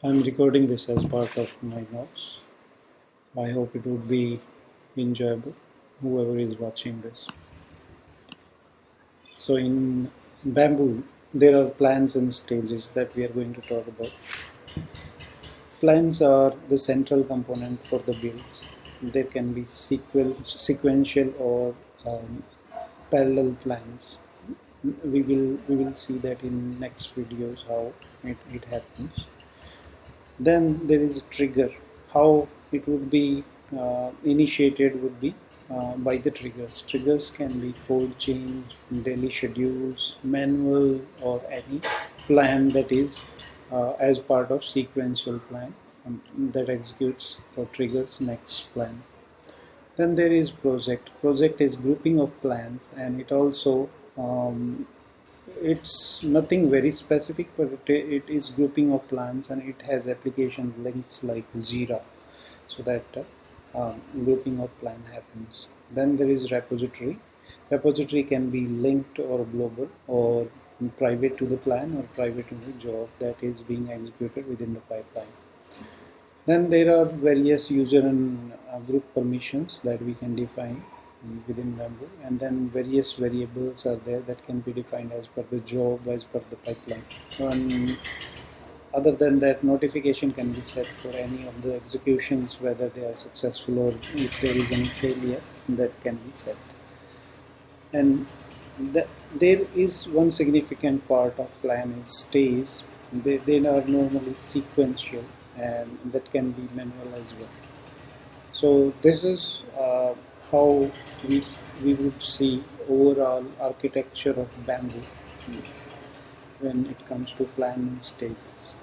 I'm recording this as part of my notes. I hope it would be enjoyable, whoever is watching this. So, in bamboo, there are plans and stages that we are going to talk about. Plans are the central component for the builds. There can be sequential or parallel plans. We will see that in next videos how it happens. Then there is trigger. How it would be initiated would be by the triggers. Triggers can be code change, daily schedules, manual, or any plan that is as part of sequential plan that executes or triggers next plan. Then there is project. Project is grouping of plans, and it also it's nothing very specific, but it is grouping of plans, and it has application links like Jira, so that grouping of plan happens. Then there is repository. Repository can be linked or global or private to the plan or private to the job that is being executed within the pipeline. Then there are various user and group permissions that we can define within Bamboo, and then various variables are there that can be defined as per the job, as per the pipeline. And other than that, notification can be set for any of the executions, whether they are successful or if there is any failure, that can be set. And there is one significant part of plan is stays. They are normally sequential, and that can be manual as well. So this is how we would see overall architecture of bamboo when it comes to plan and stages.